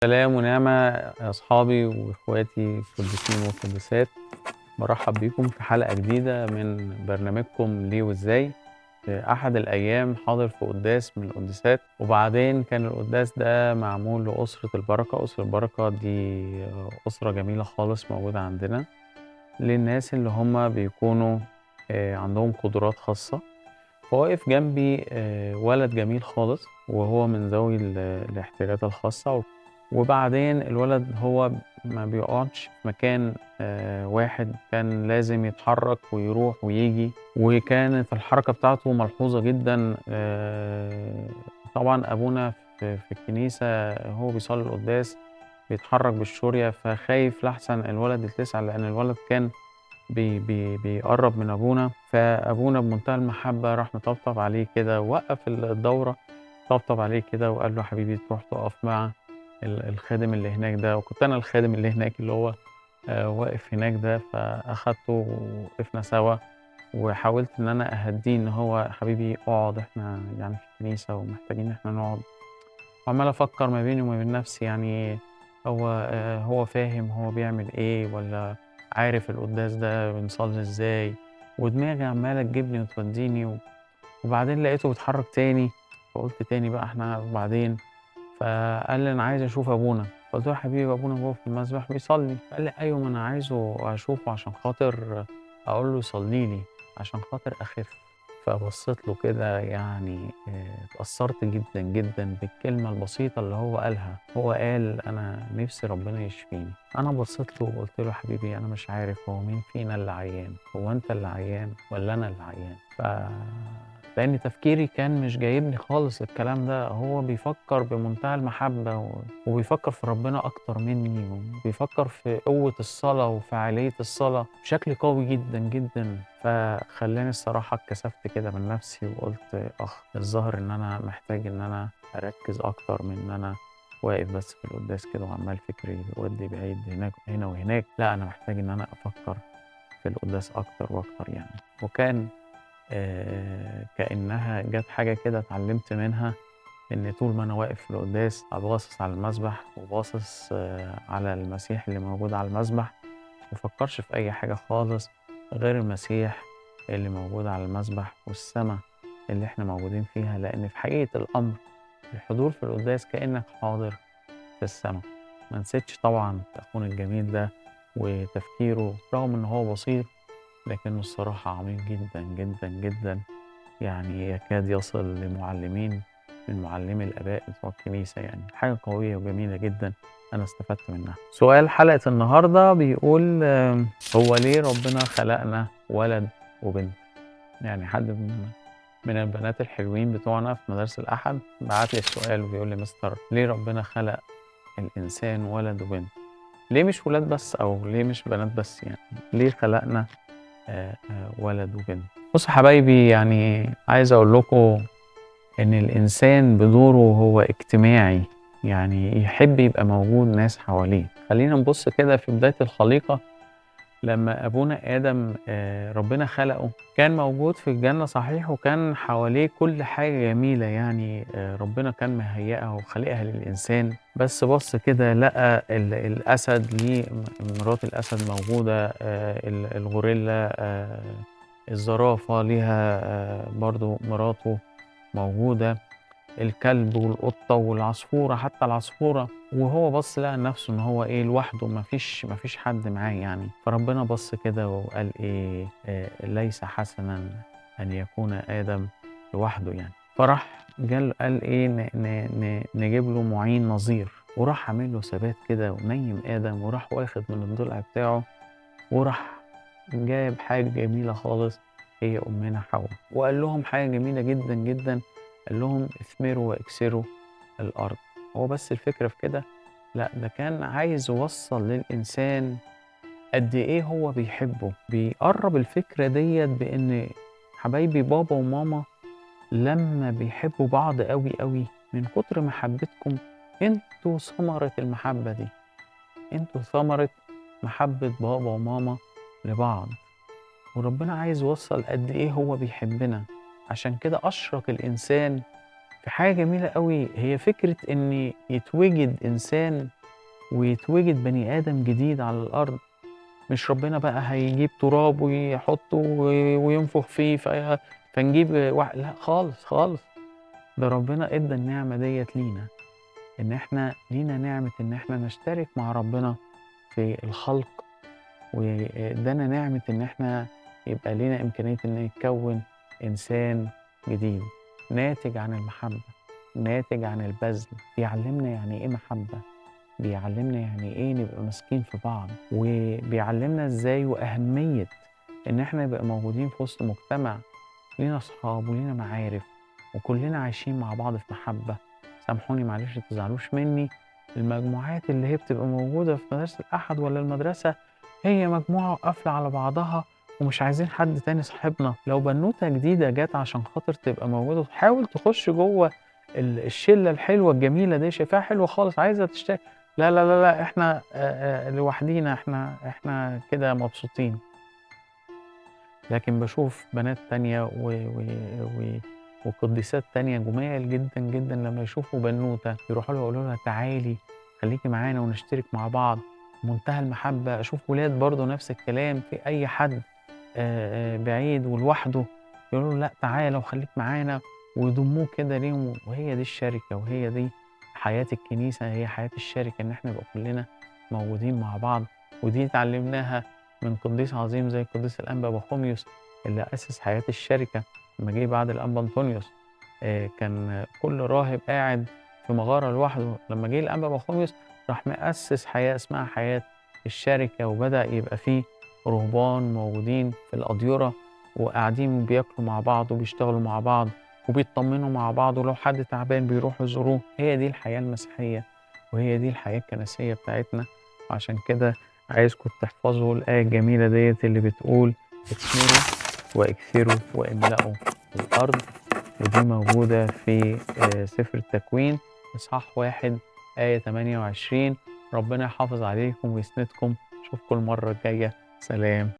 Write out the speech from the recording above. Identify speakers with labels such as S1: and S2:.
S1: سلام ونعمة يا أصحابي وإخواتي القديسين والقديسات، برحب بيكم في حلقة جديدة من برنامجكم ليه وإزاي. في أحد الأيام حاضر في قداس من القداسات، وبعدين كان القداس ده معمول لأسرة البركة. أسرة البركة دي أسرة جميلة خالص موجودة عندنا للناس اللي هم بيكونوا عندهم قدرات خاصة. فواقف جنبي ولد جميل خالص وهو من ذوي الاحتياجات الخاصة. وبعدين الولد هو ما بيقعدش في مكان واحد، كان لازم يتحرك ويروح ويجي، وكانت الحركة بتاعته ملحوظة جدا. طبعا أبونا في الكنيسة هو بيصلي القداس بيتحرك بالشورية، فخايف لحسن الولد يتلسع، لأن الولد كان بيقرب من أبونا. فأبونا بمنتهى المحبة راح مطبطب عليه كده، وقف الدورة طبطب عليه كده وقال له: حبيبي تروح تقف مع الخادم اللي هناك ده. وكنت أنا الخادم اللي هناك اللي هو واقف هناك ده، فأخدته ووقفنا سوا، وحاولت إن أنا أهديه إن هو: حبيبي اقعد، إحنا يعني في الكنيسة ومحتاجين إن إحنا نقعد. وعمال أفكر ما بيني وما بين نفسي، يعني هو فاهم هو بيعمل إيه، والّا عارف القداس ده بنصلي إزاي؟ ودماغي عمالة تجيبني وتوديني. وبعدين لقيته بيتحرك تاني، فقُلت تاني بقى إحنا وبعدين. فقال لي: أنا عايز أشوف أبونا. قُلت له: يا حبيبي أبونا جوّه في المسبح بيصلي. قال لي: أيوه، ما أنا عايزه أشوفه عشان خاطر أقول له يصلي لي، عشان خاطر أخف. فبصيت له كده، يعني اتأثّرت جدًا، جدًا بالكلمة البسيطة اللي هو قالها. هو قال: أنا نِفْسي ربنا يشفيني. أنا بصيت له وقُلت له: يا حبيبي أنا مش عارف هو مين فينا اللي عيان، هو أنت اللي عيان والّا أنا اللي عيان؟ لإن تفكيري كان مش جايبني خالص الكلام ده. هو بيفكّر بمنتهى المحبة وبيفكّر في ربنا أكتر منّي، وبيفكّر في قوة الصلاة وفاعلية الصلاة بشكل قوي جدًا، جدًا. فخلّاني الصراحة اتكسفت كده من نَفْسي وقُلت: الظاهر إن أنا محتاج إن أنا أركّز أكتر من إن أنا واقف بس في القداس كده وعمّال فكري يودّي بعيد هناك هنا وهناك. لأ، أنا محتاج إن أنا أفكّر في القداس أكتر وأكتر يعني. وكان كإنها جات حاجة كده اتعلّمت منها، إن طول ما أنا واقف في القداس باصص على المسبح وباصص على المسيح اللي موجود على المسبح، ما بافكّرش في أي حاجة خالص غير المسيح اللي موجود على المسبح والسما اللي إحنا موجودين فيها. لإن في حقيقة الأمر الحضور في القداس كإنّك حاضر في السما. ما نسيتش طبعًا أخونا الجميل ده وتفكيره، رغم إن هو بسيط لكنه الصراحة عميق جدًا، جدًا، جدًا. يعني يكاد يصل لمُعلِّمين من مُعلِّمي الآباء بتوع الكنيسة يعني. حاجة قوية وجميلة جدًا أنا استفدت منها. سؤال حلقة النهارده بيقول: هو ليه ربنا خلقنا ولد وبنت؟ يعني حد من البنات الحلوين بتوعنا في مدارس الأحد بعت لي السؤال وبيقول لي: مستر ليه ربنا خلق الإنسان ولد وبنت؟ ليه مش ولاد بس أو ليه مش بنات بس يعني؟ ليه خلقنا ولد وبنت؟ بُصّوا يا حبايبي، يعني عايز أقول لكم إن الإنسان بدوره هو اجتماعي، يعني يحب يبقى موجود ناس حواليه. خلّينا نبُص كده في بداية الخليقة، لمّا أبونا آدم ربنا خلقه، كان موجود في الجنة صحيح، وكان حواليه كل حاجة جميلة يعني ربنا كان مهيّئها وخالقها للإنسان. بس بَص كده لقى الأسد ليه مرات الأسد موجودة، الغوريلا، الزرافة ليها برضه مراته موجودة، الكلب والقطة والعصفورة، حتى العصفورة. وهو بَص لقى نَفْسه إن هو إيه، لوحده، ما فيش حد معاه يعني. فربنا بَص كده وقال إيه: ليس حسنًا أن يكون آدم لوحده يعني. فراح قال إيه: ن ن ن نجيب له مُعين نظير. وراح عامل له ثبات كده ونيّم آدم، وراح واخد من الضلع بتاعه، وراح جايب حاجة جميلة خالص هي أمنا حواء. وقال لهم حاجة جميلة جدًا، جدًا. قال لهم: اثمروا واكسروا الأرض. هو بس الفكرة في كده؟ لأ، ده كان عايز يوصّل للإنسان قد إيه هو بيحبه. بيقرّب الفكرة ديّة بإن حبايبي بابا وماما لمّا بيحبوا بعض أوي، أوي، من كتر محبتكم أنتم ثمرة المحبة دي. أنتم ثمرة محبة بابا وماما لبعض. وربنا عايز يوصّل قد إيه هو بيحبنا. عشان كده أشرك الإنسان في حاجة جميلة أوي، هي فكرة إن يتوجد إنسان ويتوجد بني آدم جديد على الأرض. مش ربنا بقى هيجيب تراب ويحطه وينفخ فيه فنجيب لأ خالص، خالص. ده ربنا إدّى النعمة ديّة لينا، إن إحنا لينا نعمة إن إحنا نشترك مع ربنا في الخلق، وإدّانا نعمة إن إحنا يبقى لينا إمكانية إن يتكوّن إنسان جديد، ناتج عن المحبة، ناتج عن البذل، بيعلّمنا يعني إيه محبة، بيعلّمنا يعني إيه نبقى ماسكين في بعض، وبيعلّمنا إزاي وأهمية إن إحنا نبقى موجودين في وسط مجتمع لينا أصحاب ولينا معارف، وكلنا عايشين مع بعض في محبة. سامحوني معلش ما تزعلوش مني، المجموعات اللي هي بتبقى موجودة في مدارس الأحد والّا المدرسة هي مجموعة قافلة على بعضها ومش عايزين حد تاني صاحبنا. لو بنوتة جديدة جات عشان خاطر تبقى موجودة وتحاول تخش جوّه الشلة الحلوة الجميلة دي، شايفاها حلوة خالص عايزة تشترك، لا، لا، لا، لأ، إحنا لوحدينا، إحنا كده مبسوطين. لكن باشوف بنات تانية و وقديسات تانية جُمال جدًا، جدًا لمّا يشوفوا بنوتة يروحوا لها يقولوا لها تعالي خليكِ معانا ونشترك مع بعض، منتهى المحبة. أشوف ولاد برضه نفس الكلام، في أي حد بعيد ولوحده يقولوا له لأ تعالَ وخليك معانا ويضموه كده ليهم، وهي دي الشركة وهي دي حياة الكنيسة، هي حياة الشركة إن إحنا نبقى كلنا موجودين مع بعض، ودي اتعلمناها من قديس عظيم زي القديس الأنبا بخوميوس اللي أسس حياة الشركة لمّا جه بعد الأنبا أنطونيوس. كان كل راهب قاعد في مغارة لوحده، لمّا جه الأنبا بخوميوس راح مأسس حياة اسمها حياة الشركة، وبدأ يبقى في رهبان موجودين في الأديرة وقاعدين بياكلوا مع بعض وبيشتغلوا مع بعض وبيتطمنوا مع بعض، ولو حد تعبان بيروحوا يزوروه. هي دي الحياة المسيحية وهي دي الحياة الكنسية بتاعتنا. وعشان كده عايزكم تحفظوا الآية الجميلة ديّة اللي بتقول اثمروا واكثروا واملأوا الأرض، ودي موجودة في سفر التكوين إصحاح 1 آية 28. ربنا يحافظ عليكم ويسندكم، أشوفكم المرة الجاية، سلام.